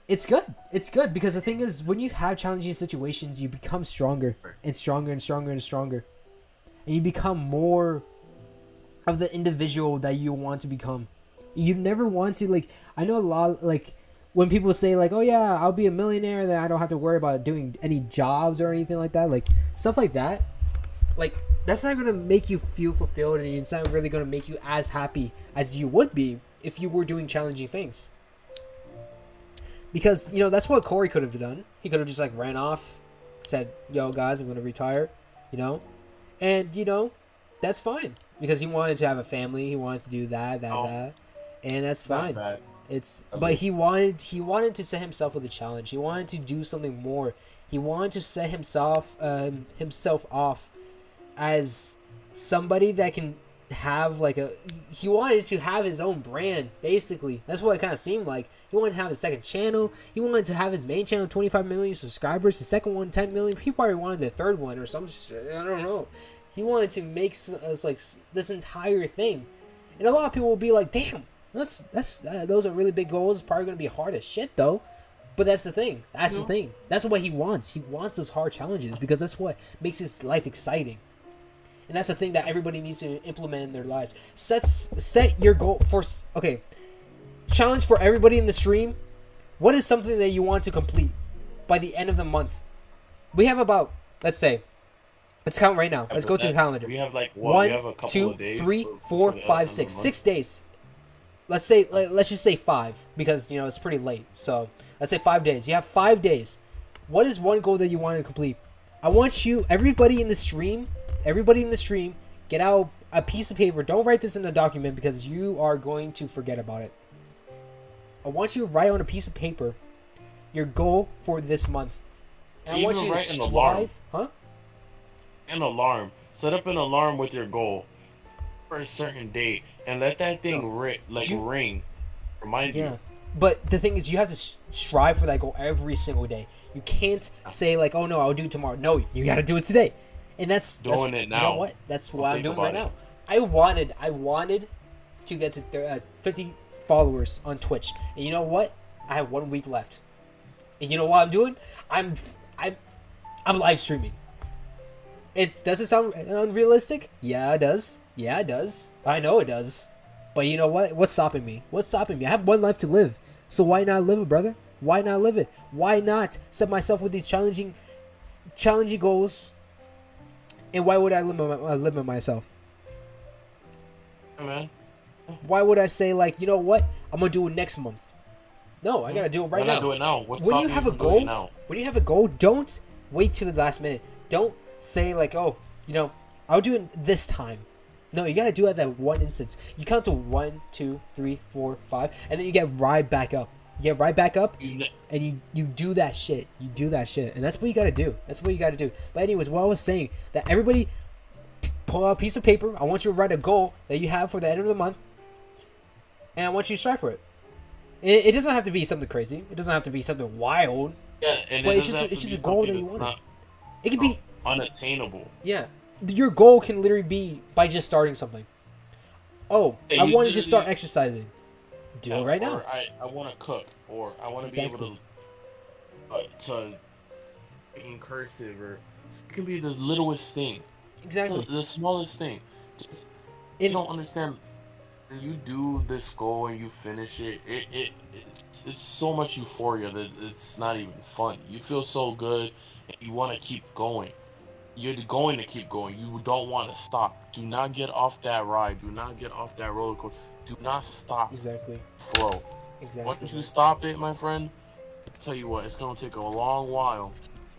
it's good. It's good because the thing is, when you have challenging situations, you become stronger and stronger and stronger and stronger, and you become more of the individual that you want to become. You never want to, like, I know a lot, like when people say like, oh yeah, I'll be a millionaire, then I don't have to worry about doing any jobs or anything like that, like stuff like that, like that's not gonna make you feel fulfilled, and it's not really gonna make you as happy as you would be if you were doing challenging things. Because, that's what Corey could have done. He could have just, like, ran off, said, yo, guys, I'm going to retire, And, that's fine. Because he wanted to have a family. He wanted to do that. And that's fine. Not bad. But he wanted to set himself with a challenge. He wanted to do something more. He wanted to set himself off as somebody that can have he wanted to have his own brand, basically. That's what it kind of seemed like. He wanted to have a second channel. He wanted to have his main channel 25 million subscribers, the second one 10 million. He probably wanted the third one or some shit. I don't know. He wanted to make us like this entire thing, and a lot of people will be like, damn, those are really big goals. It's probably gonna be hard as shit though. But that's the thing. The thing. That's what he wants. He wants those hard challenges because that's what makes his life exciting. And that's the thing that everybody needs to implement in their lives. Set your goal for... Okay. Challenge for everybody in the stream. What is something that you want to complete by the end of the month? We have about... Let's say... Let's count right now. Let's go to the calendar. We have One, we have a couple 2, of days 3, for 4, the 5, end of 6. the 6 days. Let's just say 5. Because, it's pretty late. So, let's say 5 days. You have 5 days. What is one goal that you want to complete? I want you... Everybody in the stream, get out a piece of paper. Don't write this in a document because you are going to forget about it. I want you to write on a piece of paper your goal for this month. And I want you to write an alarm. Huh? An alarm. Set up an alarm with your goal for a certain date and let that thing ring. Remind you. But the thing is, you have to strive for that goal every single day. You can't say like, oh no, I'll do it tomorrow. No, you got to do it today. And that's doing it now. You know what? That's what I'm doing right now. I wanted to get to 50 followers on Twitch, and you know what? I have 1 week left. And you know what I'm doing? I'm live streaming. Does it sound unrealistic? Yeah, it does. I know it does. But you know what? What's stopping me? I have one life to live. So why not live it, brother? Why not live it? Why not set myself with these challenging goals? And why would I limit myself? Hey, man. Why would I say like, you know what? I'm gonna do it next month. No, I gotta do it right now. Do it now. When you have a goal, don't wait till the last minute. Don't say like, oh, I'll do it this time. No, you gotta do it at that one instance. You count to 1, 2, 3, 4, 5, and then you get right back up. And you do that shit. And that's what you gotta do. But anyways, what I was saying, that everybody pull out a piece of paper. I want you to write a goal that you have for the end of the month, and I want you to strive for it. It doesn't have to be something crazy. It doesn't have to be something wild. Yeah, and but it's just a goal that you want. It can be unattainable. Yeah, your goal can literally be by just starting something. Oh, I wanted to start exercising. Do Yeah, it right now. or I want to cook, or I want to be able Exactly. to in cursive, or it can be the littlest thing, Exactly. the smallest thing. Just you And don't understand. When you do this goal and you finish it, it's so much euphoria that it's not even fun. You feel so good, and you want to keep going. You're going to keep going. You don't want to stop. Do not get off that ride. Do not get off that roller coaster. Do not stop. exactly. Flow. Exactly, Once you man. stop it, my friend, I'll tell you what, it's gonna take a long while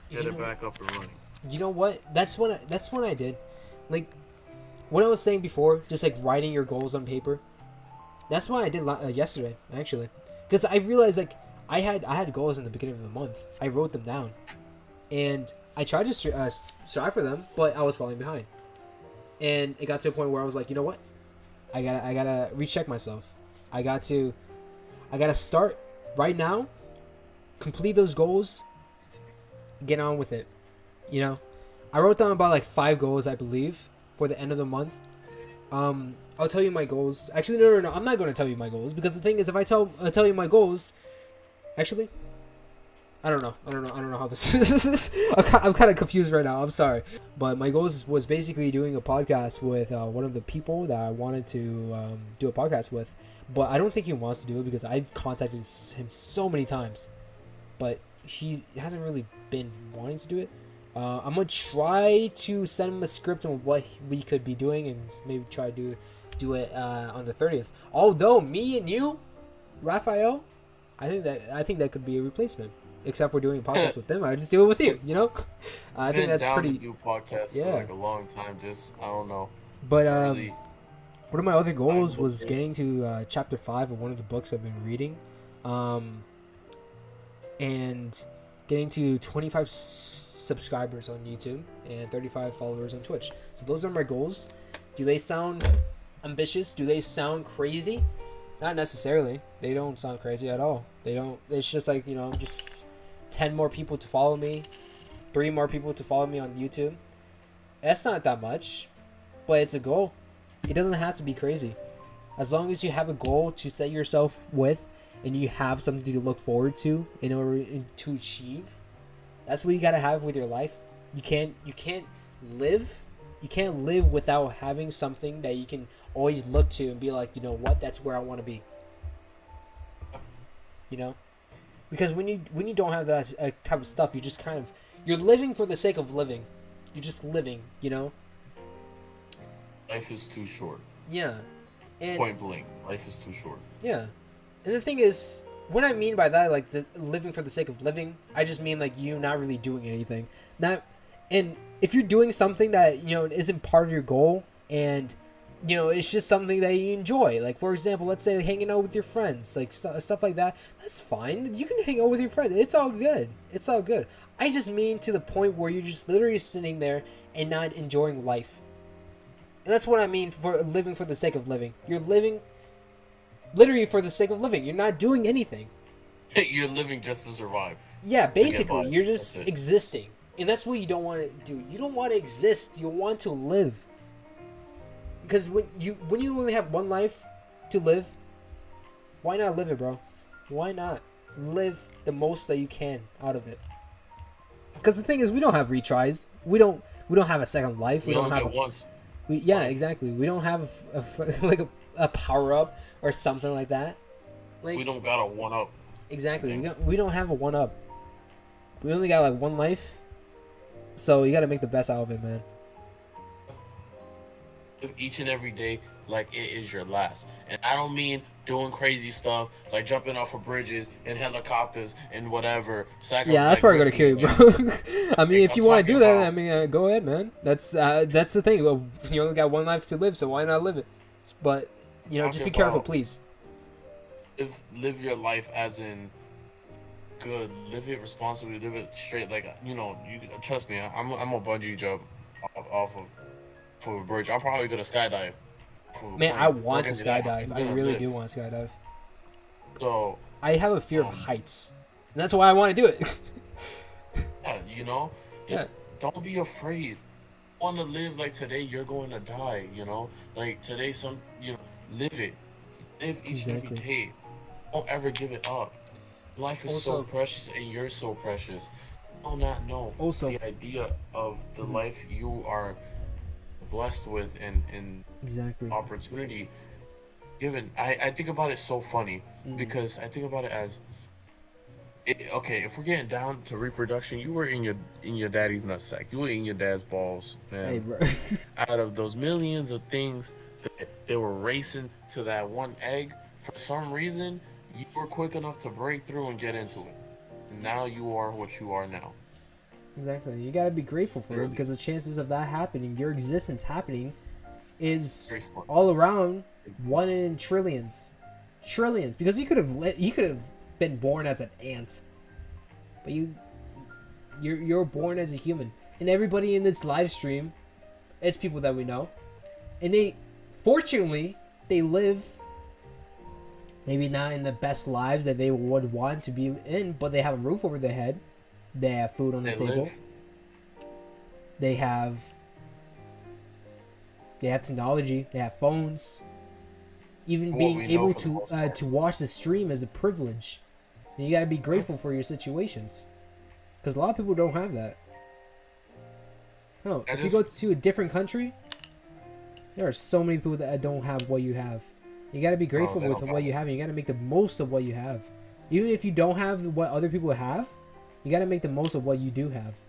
to get You it know, back up and running. you know what? That's when I did, like, what I was saying before, just like writing your goals on paper. That's what I did yesterday, actually, because I realized like I had goals in the beginning of the month. I wrote them down, and I tried to strive for them, but I was falling behind, and it got to a point where I was like, you know what? I gotta recheck myself. I gotta start right now, complete those goals, get on with it. You know, I wrote down about like 5 goals, I believe, for the end of the month. I'll tell you my goals. Actually, no. I'm not going to tell you my goals because the thing is, if I tell you my goals, actually, I don't know. I don't know how this is. I'm kind of confused right now. I'm sorry, but my goals was basically doing a podcast with one of the people that I wanted to do a podcast with, but I don't think he wants to do it because I've contacted him so many times, but he hasn't really been wanting to do it. I'm gonna try to send him a script on what we could be doing and maybe try to do it on the 30th. Although me and you, Raphael, I think that could be a replacement. Except for doing a podcast with them, I just do it with you. You know, I think Been that's down to pretty. do podcasts for Yeah, like a long time. Just I don't know. but Really, one of my other I'm goals was looking. getting to chapter 5 of one of the books I've been reading, and getting to 25 subscribers on YouTube and 35 followers on Twitch. So those are my goals. Do they sound ambitious? Do they sound crazy? Not necessarily. They don't sound crazy at all. They don't. It's just like, you know, just 10 more people to follow me, 3 more people to follow me on YouTube. That's not that much, but it's a goal. It doesn't have to be crazy. As long as you have a goal to set yourself with and you have something to look forward to in order to achieve, that's what you got to have with your life. You can't live without having something that you can always look to and be like, you know what, that's where I want to be. You know? Because when you don't have that type of stuff, you just kind of, you're living for the sake of living. You're just living, you know? Life is too short. Yeah. And Point blank, life is too short. yeah. And the thing is, what I mean by that, like the living for the sake of living, I just mean like you not really doing anything. Not, and if you're doing something that, you know, isn't part of your goal, and you know, it's just something that you enjoy. Like, for example, let's say hanging out with your friends, like stuff like that. That's fine. You can hang out with your friends. It's all good. It's all good. I just mean to the point where you're just literally sitting there and not enjoying life. And that's what I mean for living for the sake of living. You're living literally for the sake of living. You're not doing anything. You're living just to survive. Yeah, To get basically, by. you're That's just it. existing. And that's what you don't want to do. You don't want to exist. You want to live. Because when you only have one life to live, why not live it, bro? Why not live the most that you can out of it? Because the thing is, we don't have retries. We don't have a second life. We We don't only have get a, once. yeah, life. exactly. We don't have like a power up or something like that. Like, We don't got a one up. exactly. thing. We don't have a one up. We only got like one life. So you got to make the best out of it, man. Live each and every day like it is your last. And I don't mean doing crazy stuff like jumping off of bridges and helicopters and whatever. Yeah, that's Like probably gonna kill you, bro. I mean, Like, if I'm you want to talking do that, about- I mean, go ahead, man. That's the thing. Well, you only got one life to live, so why not live it? But you know, just be Talking careful, about- please. live your life as in good. Live it responsibly. Live it straight. Like you know, you trust me. I'm a bungee jump off of a bridge. I'm probably gonna skydive. Man, I want to Don't get me skydive. that. I I'm gonna really live. do want to skydive. So I have a fear of Um, heights, and that's why I want to do it. yeah, you know, just don't be afraid. Want to live like today? You're going to die. You know, like today, live it. Live each and every Exactly. day. Don't ever give it up. Life is so Also, precious and you're so precious. Do not know also, the idea of the mhm, life you are blessed with and exactly. opportunity given. I think about it so funny Mm. because I think about it as okay, if we're getting down to reproduction, you were in your daddy's nutsack. You were in your dad's balls, Hey, man. bro. Out of those millions of things that they were racing to that one egg, for some reason, you were quick enough to break through and get into it. And now you are what you are now. Exactly. You gotta be grateful for it Literally. because the chances of that happening, your existence happening, is Very slim. all around one in trillions, trillions. Because you could have been born as an ant, but you're born as a human. And everybody in this live stream, it's people that we know, and they, fortunately, they live maybe not in the best lives that they would want to be in, but they have a roof over their head, they have food on the They table, live. they have technology, they have phones. Even What being we know able for the most part. to watch the stream is a privilege. And you got to be grateful for your situations, because a lot of people don't have that. No, I if you go just to a different country, there are so many people that don't have what you have. You got to be oh grateful they with don't what got you it. have, and you got to make the most of what you have. Even if you don't have what other people have, you got to make the most of what you do have.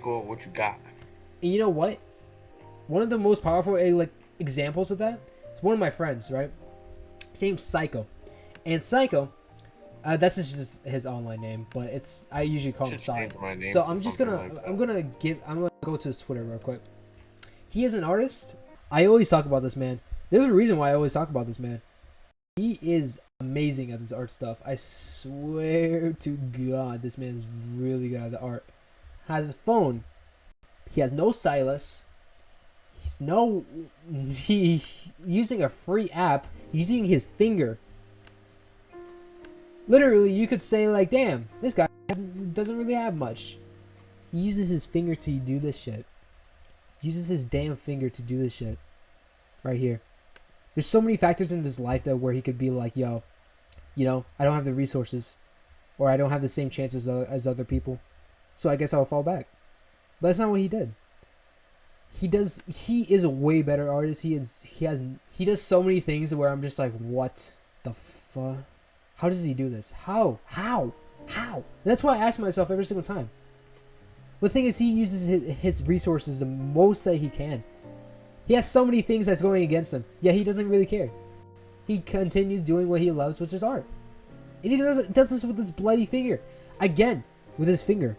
Go with what you got. And you know what? One of the most powerful like examples of that is one of my friends, right? His name's Psycho. And Psycho, that's just his online name, but it's, I usually call him Should Psy. change my name So to something like that. I'm gonna go to his Twitter real quick. He is an artist. I always talk about this man. There's a reason why I always talk about this man. He is amazing at this art stuff. I swear to God, this man is really good at the art. Has a phone. He has no stylus. He using a free app, using his finger. Literally, you could say like, damn, this guy doesn't really have much. He uses his finger to do this shit. He uses his damn finger to do this shit. Right here. There's so many factors in his life that where he could be like, yo, I don't have the resources, or I don't have the same chances as other people, so I guess I'll fall back. But that's not what he did. He is a way better artist. He does so many things where I'm just like, what the fuck? How does he do this? How? And that's why I ask myself every single time. The thing is, he uses his resources the most that he can. He has so many things that's going against him, yet he doesn't really care. He continues doing what he loves, which is art. And he does this with his bloody finger. Again, with his finger.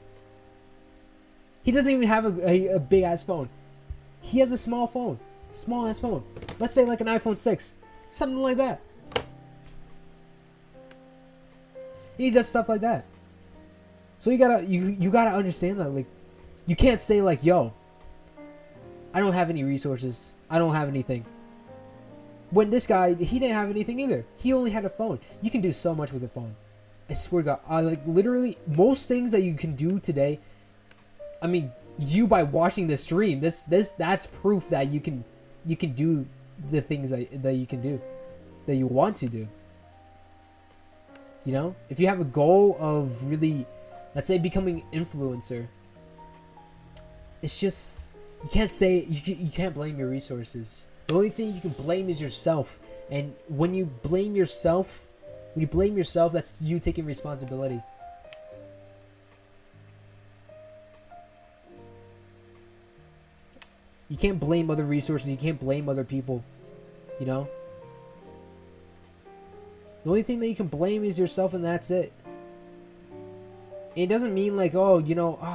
He doesn't even have a big ass phone. He has a small phone. Small ass phone. Let's say like an iPhone 6. Something like that. And he does stuff like that. So you gotta understand that, like, you can't say like, yo, I don't have any resources, I don't have anything. When this guy, he didn't have anything either. He only had a phone. You can do so much with a phone. I swear to God, like literally most things that you can do today. I mean, you by watching the stream, that's proof that you can do the things that you can do, that you want to do. If you have a goal of really, let's say, becoming an influencer, it's just, you can't blame your resources. The only thing you can blame is yourself. And when you blame yourself, that's you taking responsibility. You can't blame other resources. You can't blame other people. The only thing that you can blame is yourself, and that's it. It doesn't mean like, oh,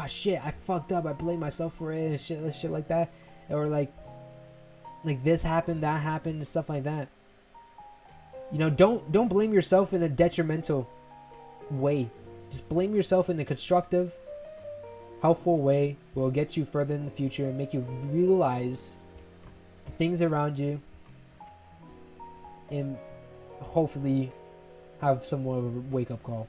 shit, I fucked up, I blame myself for it, and shit like that, or like this happened, that happened, and stuff like that. Don't blame yourself in a detrimental way. Just blame yourself in a constructive, helpful way. Will get you further in the future and make you realize the things around you, and hopefully have somewhat of a wake-up call.